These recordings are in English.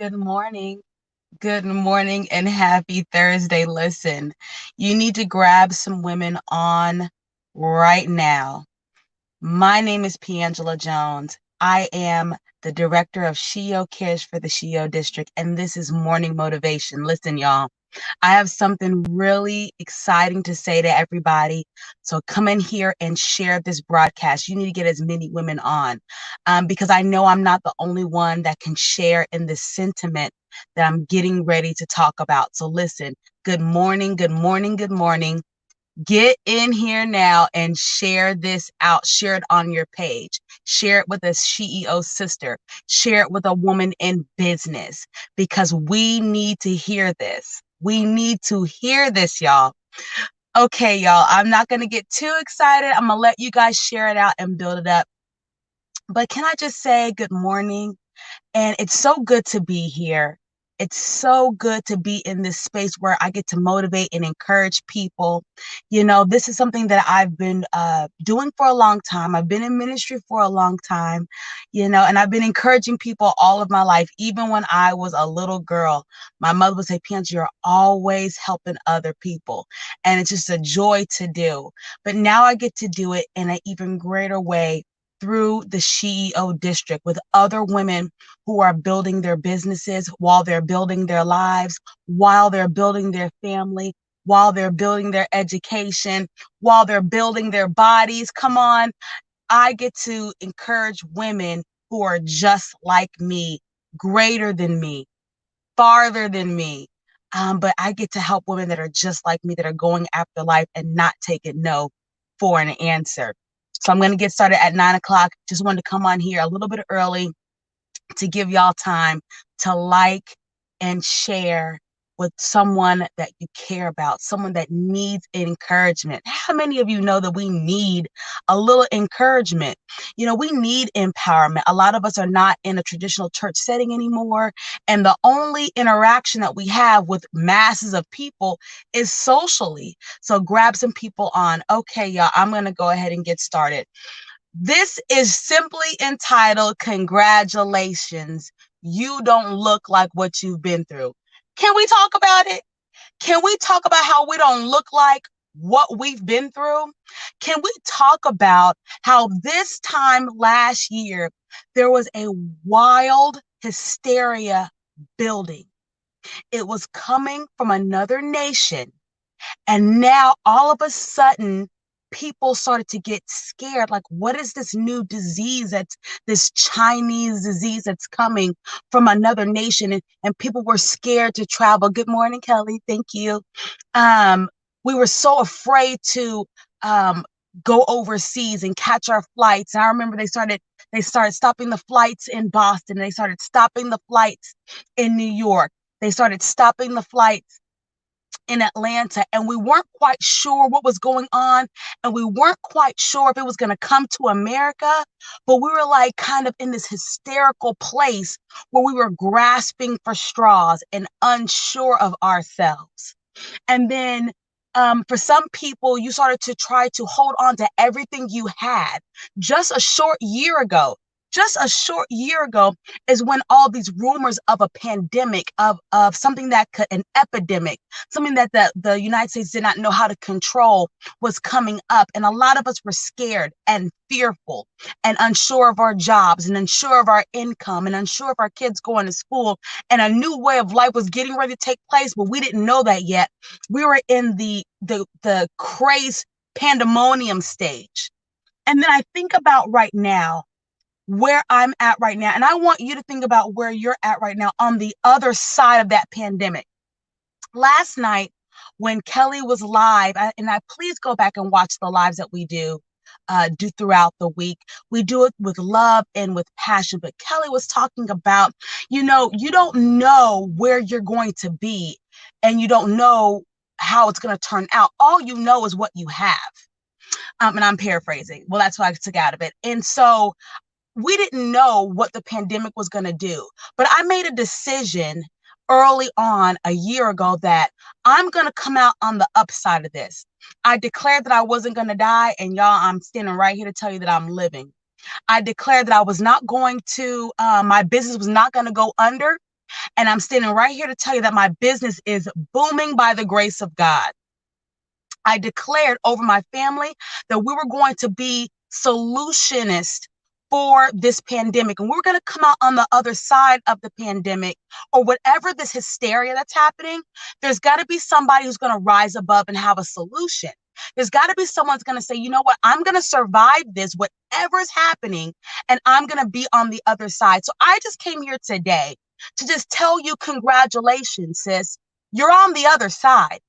Good morning. Good morning and happy Thursday. Listen, you need to grab some women on right now. My name is Piangela Jones. I am the director of SheEO Cares for the SheEO District, and this is Morning Motivation. Listen, y'all, I have something really exciting to say to everybody. So come in here and share this broadcast. You need to get as many women on because I know I'm not the only one that can share in this sentiment that I'm getting ready to talk about. So listen, good morning, good morning, good morning. Get in here now and share this out. Share it on your page. Share it with a SheEO sister. Share it with a woman in business because we need to hear this. We need to hear this, y'all. Okay, y'all, I'm not going to get too excited. I'm going to let you guys share it out and build it up. But can I just say good morning? And it's so good to be here. It's so good to be in this space where I get to motivate and encourage people. You know, this is something that I've been doing for a long time. I've been in ministry for a long time, and I've been encouraging people all of my life. Even when I was a little girl, my mother would say, Pianchi, you're always helping other people. And it's just a joy to do. But now I get to do it in an even greater way through the SheEO district with other women who are building their businesses while they're building their lives, while they're building their family, while they're building their education, while they're building their bodies. Come on, I get to encourage women who are just like me, greater than me, farther than me. But I get to help women that are just like me, that are going after life and not taking no for an answer. So I'm going to get started at 9 o'clock. Just wanted to come on here a little bit early to give y'all time to like and share with someone that you care about, someone that needs encouragement. How many of you know that we need a little encouragement? We need empowerment. A lot of us are not in a traditional church setting anymore. And the only interaction that we have with masses of people is socially. So grab some people on. Okay, y'all, I'm going to go ahead and get started. This is simply entitled, Congratulations, You Don't Look Like What You've Been Through. Can we talk about it? Can we talk about how we don't look like what we've been through? Can we talk about how this time last year, there was a wild hysteria building? It was coming from another nation. And now all of a sudden, people started to get scared. Like, what is this new disease that's this Chinese disease that's coming from another nation? And people were scared to travel. Good morning, Kelly. Thank you. We were so afraid to go overseas and catch our flights. And I remember they started stopping the flights in Boston. They started stopping the flights in New York. They started stopping the flights in Atlanta, and we weren't quite sure what was going on, and we weren't quite sure if it was going to come to America, but we were like kind of in this hysterical place where we were grasping for straws and unsure of ourselves. And then for some people, you started to try to hold on to everything you had. Just a short year ago is when all these rumors of a pandemic, of something an epidemic, something that the United States did not know how to control, was coming up. And a lot of us were scared and fearful and unsure of our jobs and unsure of our income and unsure of our kids going to school. And a new way of life was getting ready to take place, but we didn't know that yet. We were in the craze pandemonium stage. And then I think about right now, where I'm at right now. And I want you to think about where you're at right now on the other side of that pandemic. Last night, when Kelly was live, and I please go back and watch the lives that we do throughout the week. We do it with love and with passion. But Kelly was talking about, you don't know where you're going to be, and you don't know how it's going to turn out. All you know is what you have. And I'm paraphrasing. Well, that's what I took out of it. And so we didn't know what the pandemic was going to do, but I made a decision early on a year ago that I'm going to come out on the upside of this. I declared that I wasn't going to die, and y'all, I'm standing right here to tell you that I'm living. I declared that I was not going to, my business was not going to go under, And I'm standing right here to tell you that my business is booming by the grace of God. I declared over my family that we were going to be solutionists for this pandemic. And we're going to come out on the other side of the pandemic, or whatever this hysteria that's happening. There's got to be somebody who's going to rise above and have a solution. There's got to be someone who's going to say, you know what, I'm going to survive this, whatever is happening, and I'm going to be on the other side. So I just came here today to just tell you, congratulations, sis. You're on the other side.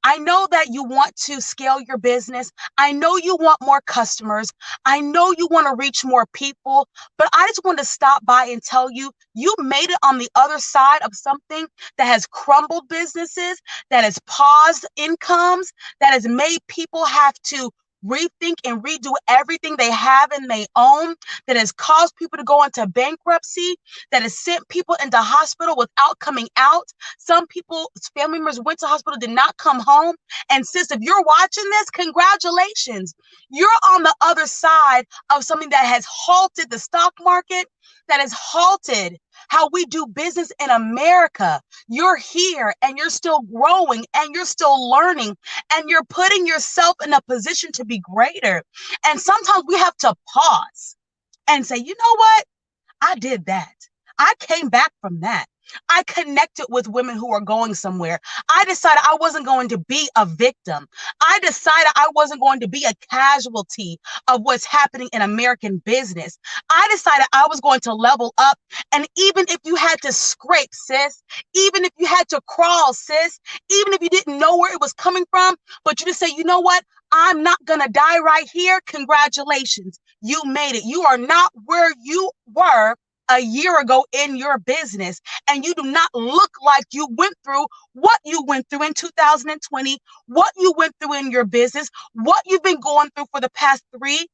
I know that you want to scale your business. I know you want more customers. I know you want to reach more people, but I just want to stop by and tell you, you made it on the other side of something that has crumbled businesses, that has paused incomes, that has made people have to rethink and redo everything they have and they own, that has caused people to go into bankruptcy, that has sent people into hospital without coming out. Some people's family members went to hospital, did not come home. And sis, if you're watching this, congratulations. You're on the other side of something that has halted the stock market, that has halted how we do business in America. You're here and you're still growing and you're still learning and you're putting yourself in a position to be greater. And sometimes we have to pause and say, you know what? I did that. I came back from that. I connected with women who are going somewhere. I decided I wasn't going to be a victim. I decided I wasn't going to be a casualty of what's happening in American business. I decided I was going to level up. And even if you had to scrape, sis, even if you had to crawl, sis, even if you didn't know where it was coming from, but you just say, you know what? I'm not going to die right here. Congratulations. You made it. You are not where you were a year ago in your business, and you do not look like you went through what you went through in 2020, what you went through in your business, what you've been going through for the past 3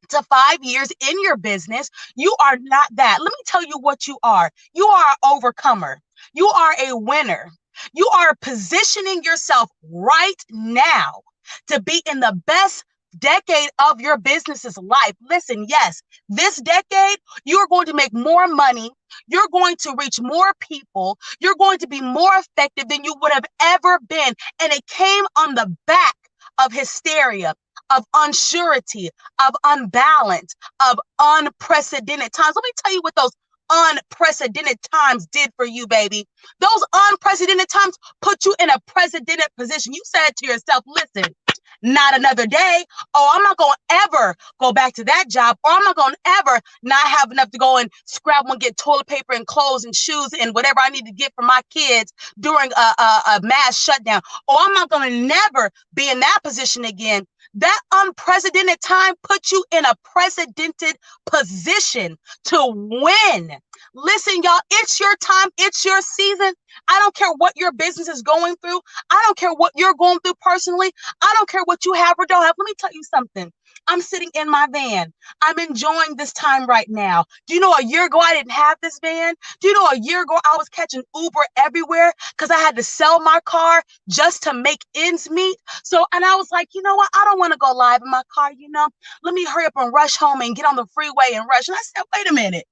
to 5 years in your business. You are not that. Let me tell you what you are. You are an overcomer. You are a winner. You are positioning yourself right now to be in the best decade of your business's life. Listen, yes, this decade, you're going to make more money. You're going to reach more people. You're going to be more effective than you would have ever been. And it came on the back of hysteria, of unsurety, of unbalance, of unprecedented times. Let me tell you what those unprecedented times did for you, baby. Those unprecedented times put you in a precedented position. You said to yourself, listen, not another day. Oh, I'm not going to ever go back to that job, or I'm not going to ever not have enough to go and scrabble and get toilet paper and clothes and shoes and whatever I need to get for my kids during a mass shutdown. Or I'm not going to never be in that position again. That unprecedented time put you in a precedented position to win. Listen, y'all, it's your time. It's your season. I don't care what your business is going through. I don't care what you're going through personally. I don't care what you have or don't have. Let me tell you something. I'm sitting in my van. I'm enjoying this time right now. Do you know a year ago I didn't have this van? Do you know a year ago I was catching Uber everywhere because I had to sell my car just to make ends meet? So, and I was like, you know what? I don't want to go live in my car, you know? Let me hurry up and rush home and get on the freeway and rush. And I said, wait a minute.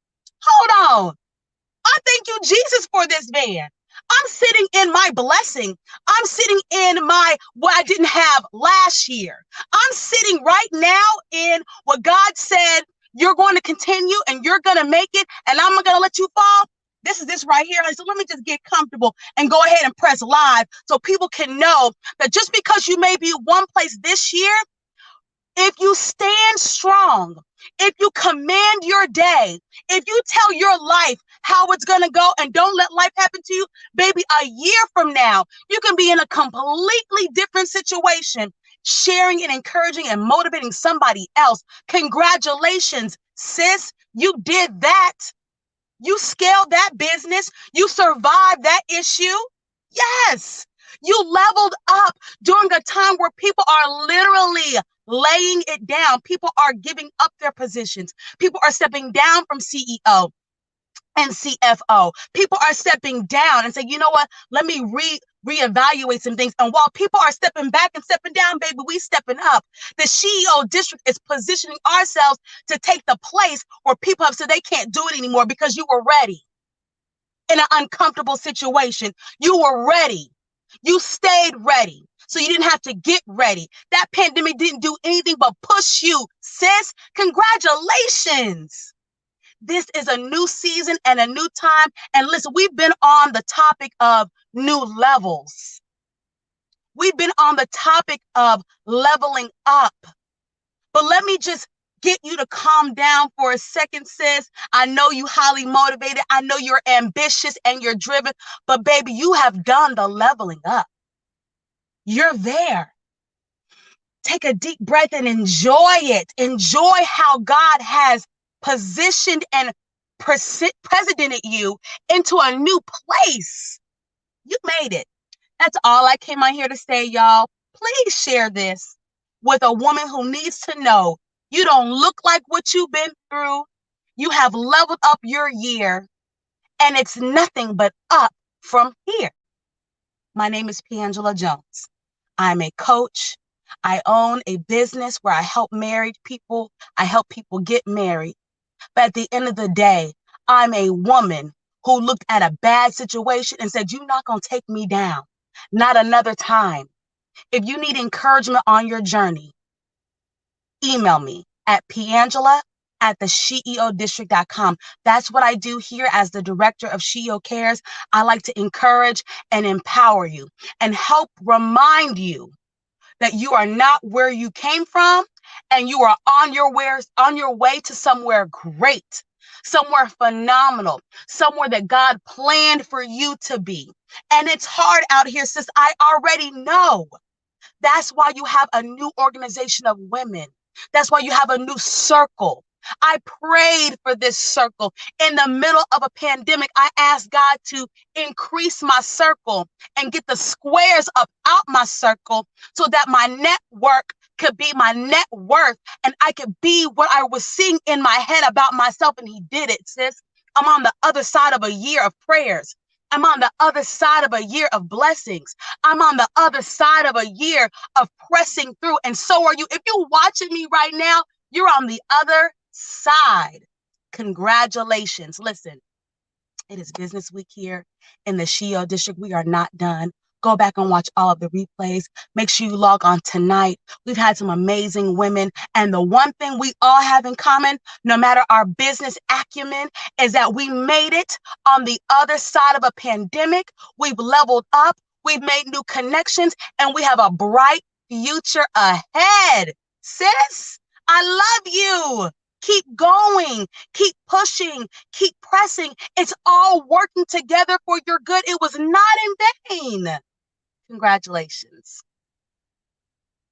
Hold on. I thank you, Jesus, for this van. I'm sitting in my blessing. I'm sitting in my what I didn't have last year. I'm sitting right now in what God said you're going to continue and you're going to make it, and I'm not going to let you fall. This is this right here. So let me just get comfortable and go ahead and press live so people can know that just because you may be one place this year, if you stand strong, if you command your day, if you tell your life how it's going to go and don't let life happen to you, baby, a year from now, you can be in a completely different situation, sharing and encouraging and motivating somebody else. Congratulations, sis. You did that. You scaled that business. You survived that issue. Yes. You leveled up during a time where people are literally laying it down. People are giving up their positions. People are stepping down from CEO and CFO. People are stepping down and saying, you know what, let me reevaluate some things. And while people are stepping back and stepping down, baby, we stepping up. The SheEO district is positioning ourselves to take the place where people have said they can't do it anymore because you were ready. in an uncomfortable situation. You were ready. You stayed ready. So you didn't have to get ready. That pandemic didn't do anything but push you, sis. Congratulations. This is a new season and a new time. And listen, we've been on the topic of new levels. We've been on the topic of leveling up. But let me just get you to calm down for a second, sis. I know you highly motivated. I know you're ambitious and you're driven, but baby, you have done the leveling up. You're there. Take a deep breath and enjoy it. Enjoy how God has positioned and presidented you into a new place. You made it. That's all I came on here to say, y'all. Please share this with a woman who needs to know you don't look like what you've been through. You have leveled up your year, and it's nothing but up from here. My name is Piangela Jones. I'm a coach. I own a business where I help married people. I help people get married. But at the end of the day, I'm a woman who looked at a bad situation and said, you're not going to take me down. Not another time. If you need encouragement on your journey, email me at piangela@thesheeodistrict.com. That's what I do here as the director of SheEO Cares. I like to encourage and empower you and help remind you that you are not where you came from and you are on your way to somewhere great, somewhere phenomenal, somewhere that God planned for you to be. And it's hard out here, sis. I already know. That's why you have a new organization of women. That's why you have a new circle. I prayed for this circle. In the middle of a pandemic, I asked God to increase my circle and get the squares up out my circle so that my network could be my net worth and I could be what I was seeing in my head about myself. And he did it, sis. I'm on the other side of a year of prayers. I'm on the other side of a year of blessings. I'm on the other side of a year of pressing through. And so are you. If you're watching me right now, you're on the other side. Congratulations. Listen, it is business week here in the SheEO district. We are not done. Go back and watch all of the replays. Make sure you log on tonight. We've had some amazing women. And the one thing we all have in common, no matter our business acumen, is that we made it on the other side of a pandemic. We've leveled up. We've made new connections. And we have a bright future ahead. Sis, I love you. Keep going, keep pushing, keep pressing. It's all working together for your good. It was not in vain. Congratulations.